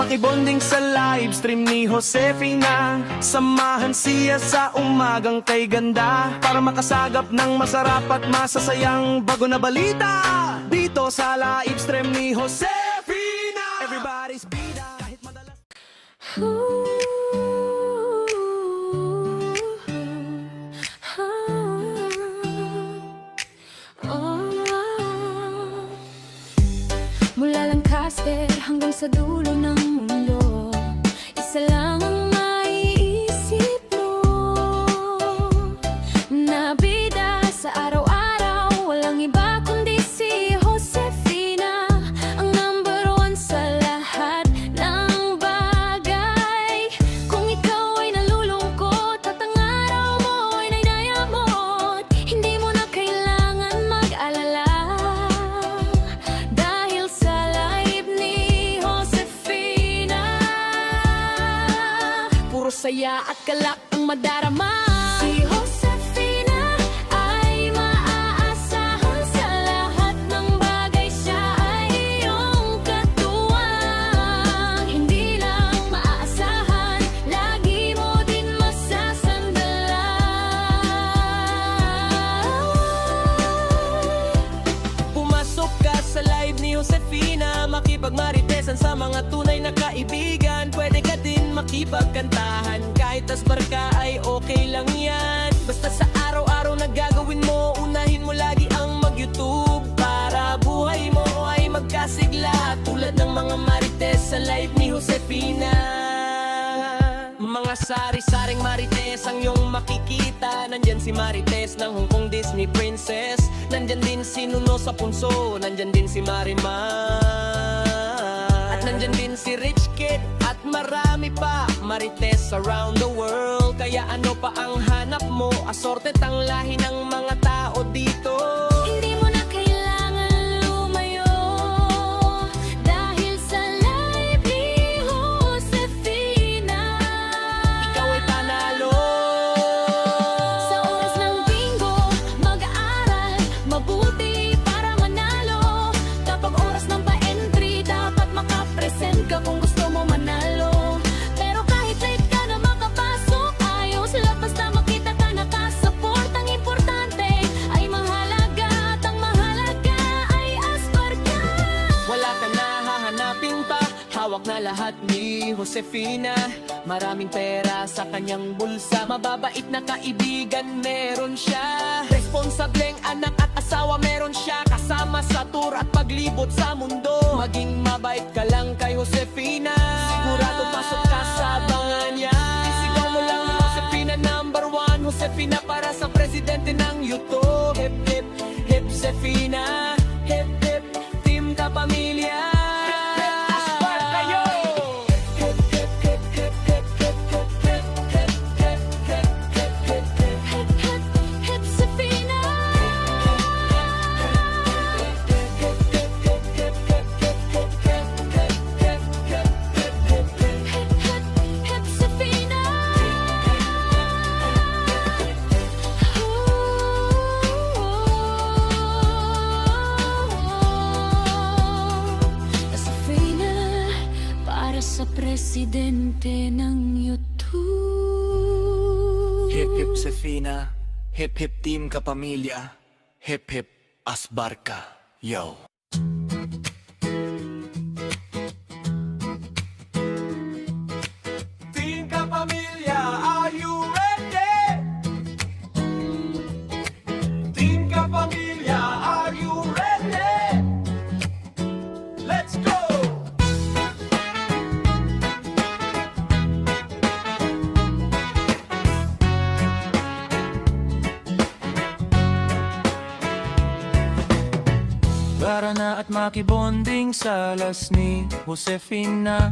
Makibonding sa live stream ni Josefina, samahan siya sa umagang kay ganda, para makasagap ng masarap at masasayang bago na balita. Dito sa live stream ni Josefina, everybody's bida kahit madalas. Mula lang Casper hanggang sa dulo ng mundo, isa lang ang maiisip mo, na bida sa araw-araw. Walang iba kundi si Josefina, ang number one sa lahat ng bagay. Kung ikaw ay nalulungkot at ang araw mo ay nainayamot, hindi mo na kailangan mag-alala, dahil sa live ni Josefina, puro saya at galak ang madarama. Si Josefina ay maaasahan sa lahat ng bagay. Siya ay iyong katuwang, hindi lang maaasahan, lagi mo din masasandalan. Pumasok ka sa live ni Josefina, makipagmaritesan sa mga tunay na kaibigan. Pwede ka din makipagkantahan, kahit asbar ka ay okay lang yan. Basta sa araw-araw na gagawin mo, unahin mo lagi ang mag-YouTube, para buhay mo ay magkasigla, tulad ng mga marites sa live ni Josefina. Mga sari-saring marites ang iyong makikita. Nandyan si Marites ng Hong Kong Disney Princess, nandyan din si Nuno sa Punso, nandyan din si Marimar, at nandyan din si Rich Kid, at marami pa marites around the world. Kaya ano pa ang hanap mo? Assorted ang lahi ng mga tao dito. Hindi mo na kailangan lumayo, dahil sa live ni Josefina, Ikaw ay panalo. sa oras ng bingo, mag-aaral mabuti para manalo. Kapag oras ng pa-entry, dapat makapresent ka kung gusto mo manalo. Pero kahit late ka na makapasok, ayos lang basta makita ka nakasupport. Ang importante ay mahalaga, at ang mahalaga ay asbar ka. Wala ka na hahanapin pa, hawak na lahat ni Josefina. Maraming pera sa kanyang bulsa, mababait na kaibigan meron siya, responsableng anak at asawa meron siya, kasama sa tour at paglibot sa mundo. Maging mabait ka lang kay Josefina, sigurado pasok ka sa abangan niya. Isigaw mo lang Josefina number one, Josefina para sa presidente ng YouTube. Hip hip hip Josefina, hip hip team ka pamilya. Asbar kayo! Hip hip hip hip hip hip hip hip hip hip hip hip hip. Hip hip hip Josefina, hip hip Josefina. Josefina para sa presidente ng YouTube. Hip hip Josefina, hip hip team ka pamilya, hip hip asbar ka, yo. Team ka pamilya, are you ready? Team ka pamilya, are you ready? Let's go! Para na at makibonding sa alas ni Josefina,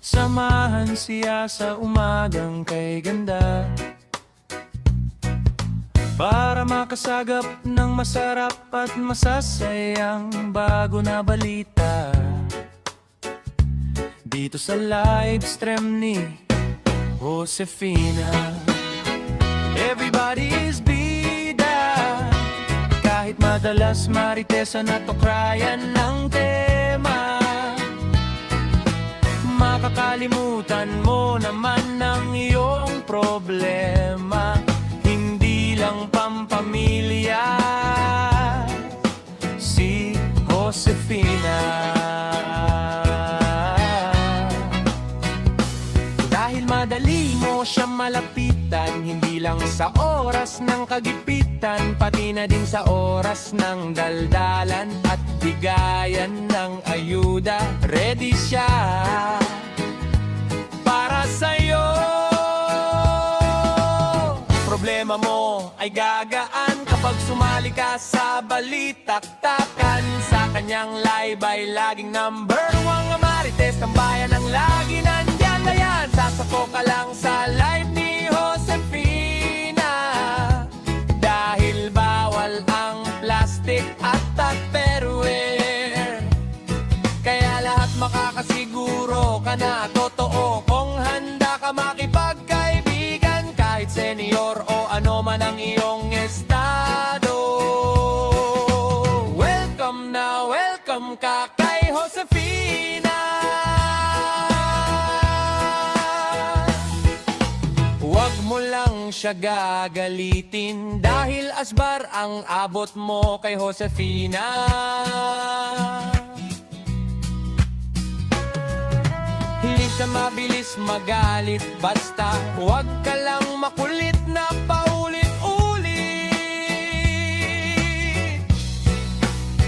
samahan siya sa umagang kay ganda, para makasagap ng masarap at masasayang bago na balita. Dito sa live stream ni Josefina, everybody's bida, kahit madalas maritesan at okrayan ng tema. Kalimutan mo naman ang iyong problema, hindi lang pampamilya. Si Josefina. Dahil madali mo siya malapitan, hindi lang sa oras ng kagipitan, pati na din sa oras ng daldalan at bigayan ng ayuda. Ready siya para sa'yo. Problema mo ay gagaan kapag sumali ka sa balitaktakan. Sa kanyang live ay laging number 1 nga marites, ang bayan ang lagi nandyan na yan. Sasako ka lang sa live ni Josefina, dahil bawal ang plastic at tupperware. Kaya lahat makakasiguro ka na totoo kung handa ka makipagkaibigan, kahit senior o ano man ang iyong estado. Welcome na welcome ka kay Josefina. Huwag mo lang siya gagalitin, dahil asbar ang abot mo kay Josefina. Hindi siya mabilis magalit, basta huwag ka lang makulit na paulit-ulit.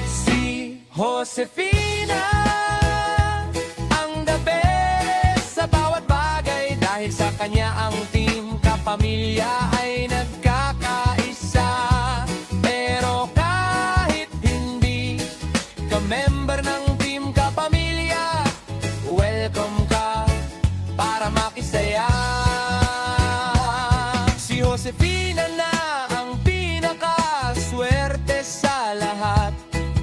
Si Josefina ang the best sa bawat bagay, dahil sa kanya ang team kapamilya ay nagkakaisa. Pero kahit hindi ka member ng team kapamilya, welcome ka para makisaya. Si Josefina na ang pinakaswerte sa lahat,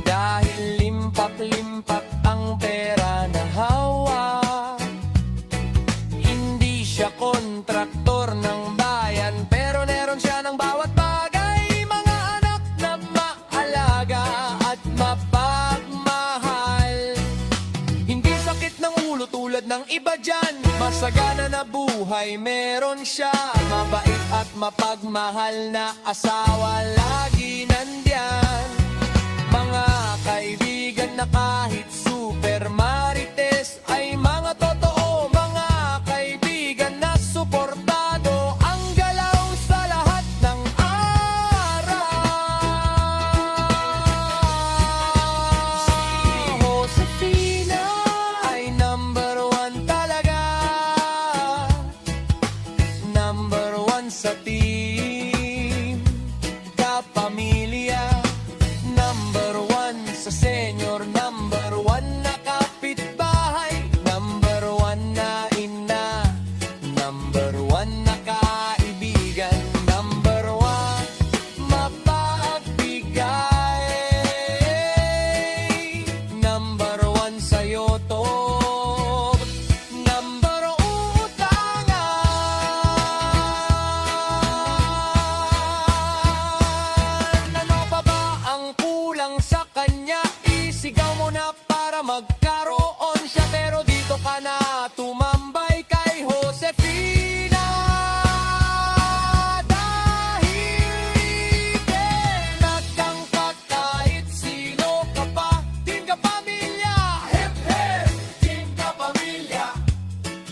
dahil limpak-limpak ang pera na hawak. Hindi siya kontraktor ng bayan, pero meron siya ng bawat bagay. Mga anak na maalaga at mapagmahal. Hindi sakit ng ulo tulad ng iba dyan, masagana na buhay meron siya. Mabait at mapagmahal na asawa, lagi nandyan. Mga kaibigan na kahit super marites ay mga totoo, mga kaibigan na suportado. Ang galaw sa lahat ng araw. Si Josefina ay number 1 talaga, number 1 sa team kapamilya, number 1 sa senior, number 1 na kapitbahay, number 1 na ina, number 1 na kaibigan, number 1 mapagbigay, number 1 sa'yo to, number utangan. Ano pa ba ang kulang sa kanya? Isigaw mo na para magkaroon siya, pero dito ka na tumambay kay Josefina. Dahil nagtangkad kahit sino ka pa, team ka pamilya, hip hip, team ka pamilya.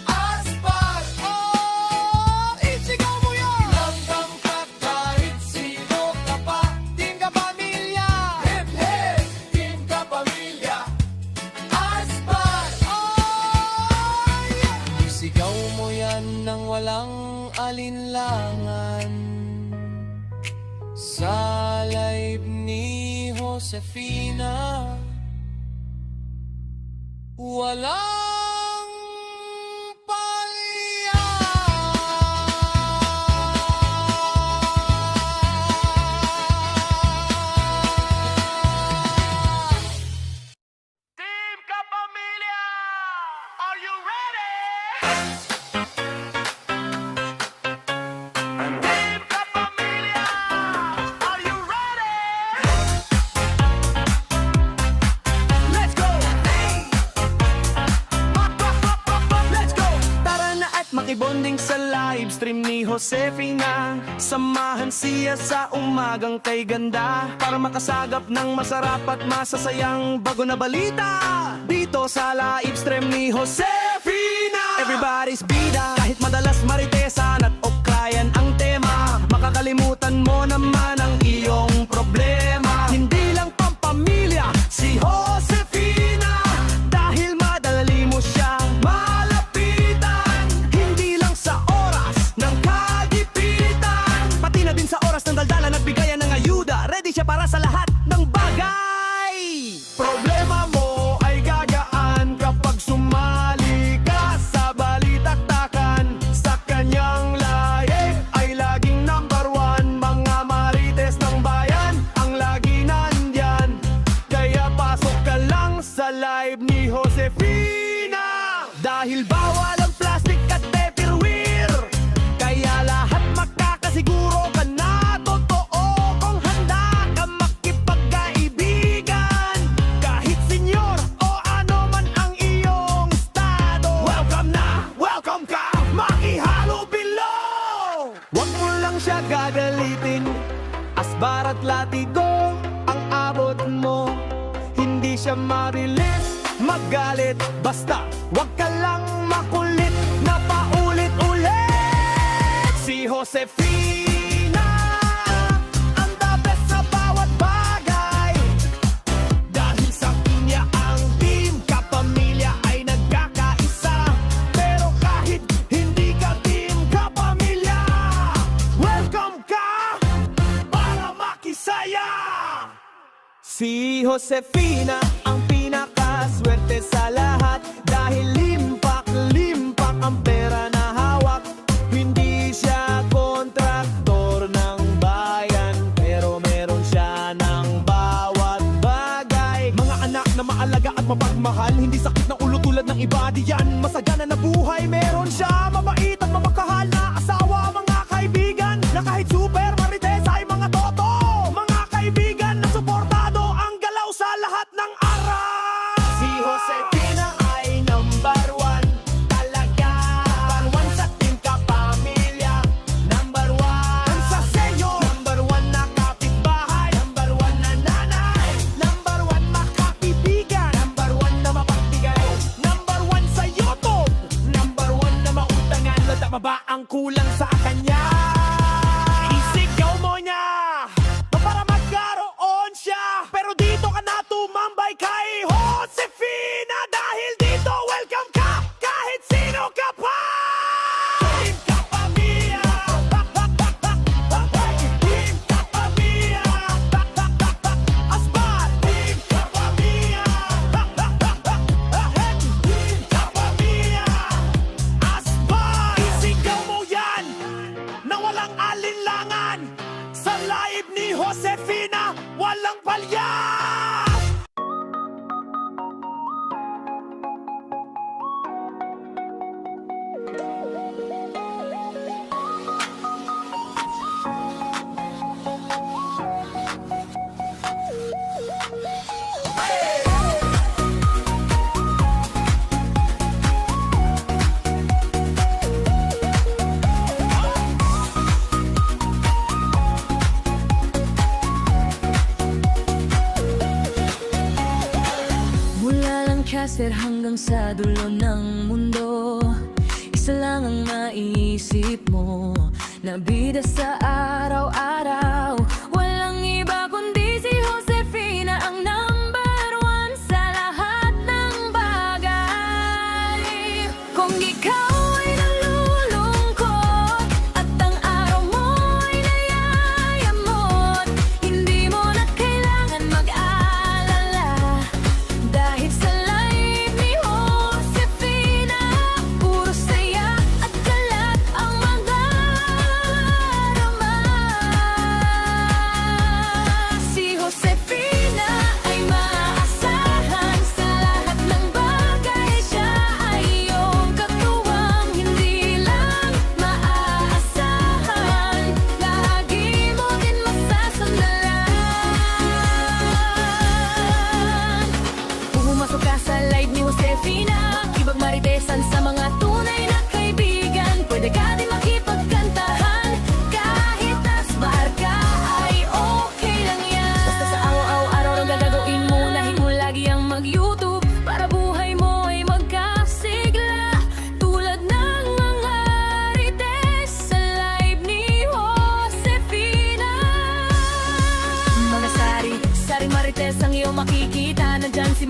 Aspas, oh, isigaw mo yan. Nagtangkad kahit sino ka pa, team ka pamilya, hip hip, team ka pamilya. Aspas, oh, yeah. Isigaw mo yan nang walang alinlangan sa live ni Josefina. Walang palya. Team Kapamilya, are you ready? Team Kapamilya, are you ready? Let's go! Let's go! Magbonding sa live stream ni Josefina. Samahan siya sa umagang kay ganda, para makasagap ng masarap at masasayang bago na balita. Dito sa live stream ni Josefina, everybody's bida. Kahit madalas maritesan at okrayan ang tema, makakalimutan mo naman ang iyong problema. Hindi lang pampamilya si Josefina, dahil madali mo siya malapitan. Hindi lang sa oras ng kagipitan, pati na din sa oras ng daldalan at bigayan ng ayuda. Ready siya para sa lahat ng bagay. Problema mo ay gagaan kapag sumali ka sa balitaktakan. Sa kanyang live ay laging number one. Mga marites ng bayan ang lagi nandyan, kaya pasok ka lang sa live ni Josefina. Dahil bawal ang plastic at tupperware, kaya lahat makakasiguro ka na totoo kung handa ka makipagkaibigan. Kahit senyor o ano man ang iyong estado, welcome na, welcome ka, makihalo below. Huwag mo lang siya gagalitin, asbar at latigo ang abot mo. Hindi siya mabilis magalit, basta wag ka lang makulit na paulit-ulit. Si Josefina ang the best sa bawat bagay, dahil sa kanya ang team kapamilya ay nagkakaisa. Pero kahit hindi ka team kapamilya, welcome ka para makisaya. Si Josefina ang pinakaswerte sa lahat, dahil limpak-limpak ang pera na hawak. Hindi siya kontraktor ng bayan, pero meron siya ng bawat bagay. Mga anak na maalaga at mapagmahal, hindi sakit ng ulo tulad ng iba diyan. Masagana na buhay, meron siya. Mabait at mamagkahal na asawa, mga kaibigan na kahit super marites ay mga toto. Mga kaibigan na suportado ang galaw sa lahat ng araw. Si Josefina ay number one talaga. Number one sa team kapamilya, number one sa senyo, number one na kapitbahay, number one na nanay, number one makaibigan, number one na mapagbigay, number one sa YouTube, number one na mautangan. Tama ba ang kulang sa kanya? Isigaw mo niya para magkaroon siya. Pero dito ka na tumambay kay Josefina, dahil dito welcome ka kahit sino ka pa. Team Kapamilya, Team Kapamilya, Asbar, Team Kapamilya, Team Kapamilya, Asbar. Isigaw mo yan na walang alinlangan, sa live ni Josefina walang palya. Mula lang caster hanggang sa dulo ng mundo, isa lang ang maiisip mo, na bida sa araw-araw. Walang iba kundi si Josefina ang number one sa lahat ng bagay. Kung ikaw ay nalulungkot at ang araw mo ay nayayamot, hindi mo na kailangan mag-alala, dahil sa live ni Josefina, puro saya at kalat ang madarama.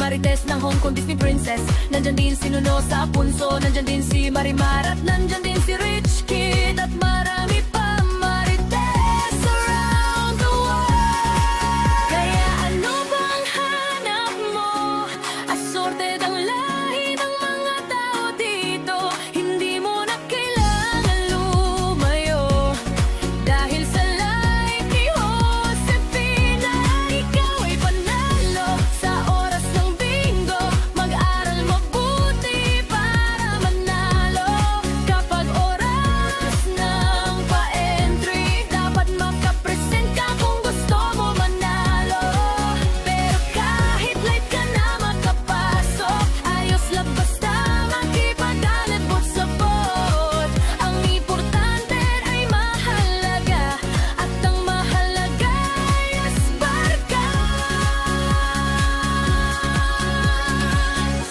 Marites ng Hong Kong Disney Princess. Nandyan din si Nuno sa Punso. Nandyan din si Marimar at nandyan din si Rich Kid. At marami pa Marites around the world. Kaya ano bang hanap mo? Assorted ang lahi ng mga tao dito. Hindi mo na kailangan lumayo. Dahil sa live ni Josefina, ikaw ay panalo. Sa oras ng bingo, mag-aral mabuti para manalo. Kapag oras ng pa-entry, dapat makapresent ka kung gusto mo manalo. Pero kahit late ka na makapasok, ayos lang basta makipadalibot sa bot. Ang importante ay mahalaga, at ang mahalaga ay asbar ka.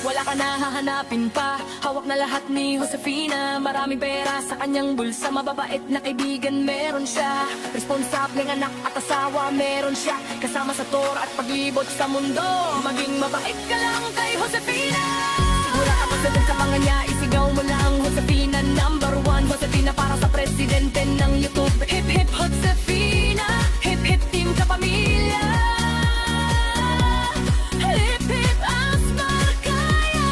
Wala ka na hahanapin pa, hawak na lahat ni Josefina. Maraming pera sa kanyang bulsa, mababait na kaibigan meron siya. Responsableng anak at asawa meron siya. Kasama sa tour at paglibot sa mundo, maging mabait ka lang kay Josefina. Sigura ka pasagot sa mga niya, isigaw mo lang Josefina #1. Josefina para sa presidente ng YouTube. Hip hip Josefina, hip hip team kapamilya. Hip hip asmar kaya.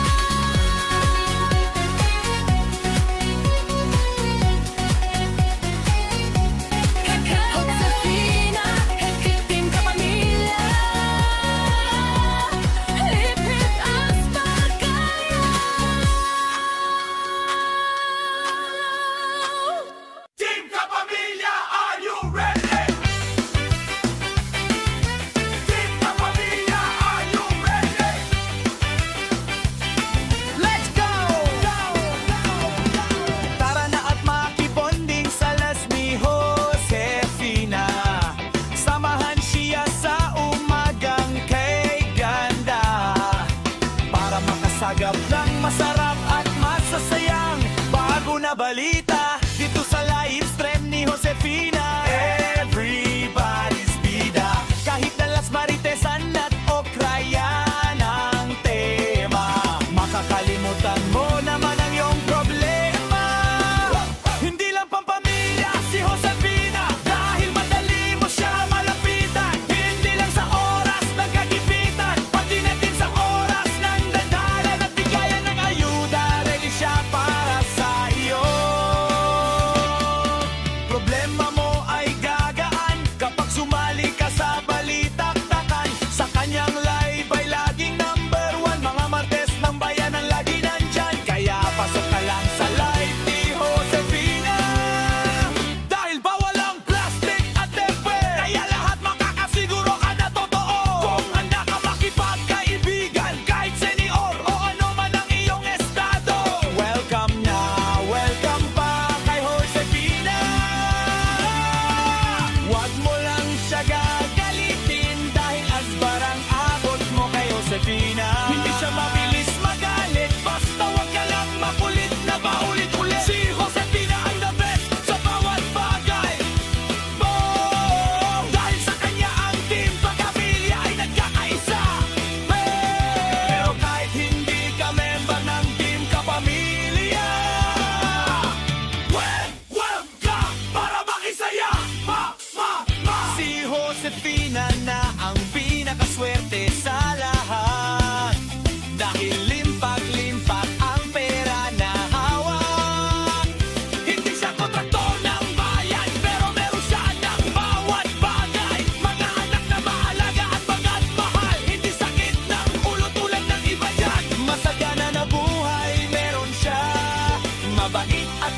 Hip hip Josefina, hip hip team kapamilya. Hip hip asmar kaya. Team Kapamilya, are you ready? Team Kapamilya, are you ready? Let's go! Tara na at makibonding sa las ni Josefina. Samahan siya sa umagang kay ganda, para makasagap ng masarap at masasayang bago na balita dito sa live stream ni Josefina. Everybody's bida, kahit na Las Maritesan at Okrayan ang tema. Makakalimutan mo naman ang iyong problema. Hindi lang pampamilya si Josefina, dahil madali mo siya malapitan. Hindi lang sa oras ng kagipitan, pati na din sa oras ng dandalan at bigayan ng ayuda. Ready siya para sa iyo. Problema mo ay gagaan kapag sumali ka sa balitaktakan. Sa kanyang live ay laging #1. Mga Martes ng bayan ang lagi nandyan. Kaya pasok ka lang sa live ni Josefina, dahil bawal ang plastic at tepe. Kaya lahat makakasiguro ka na totoo. Kung handa ka makipagkaibigan, kahit senior o ano man ang iyong estado. Welcome na, welcome pa kay Josefina. Huwag mo lang siya gagalitin, dahil asbar ang abot mo kay Josefina. Hindi siya mabilis magalit, basta huwag ka lang makulit na paulit-ulit. Si Josefina ang the best sa bawat bagay. Boom! Dahil sa kanya ang team Kapamilya ay nagkakaisa. Pero kahit hindi ka member ng team Kapamilya, welcome ka para makisaya. Si Josefina na ang pinakaswerte sa lahat, dahil limpak-limpak ang pera na hawak. Hindi siya kontraktor ng bayan, pero meron siya ng bawat bagay. Mga anak na maalaga at bagat mahal, hindi sakit ng ulo tulad ng iba dyan. Masagana na buhay meron siya, mabait at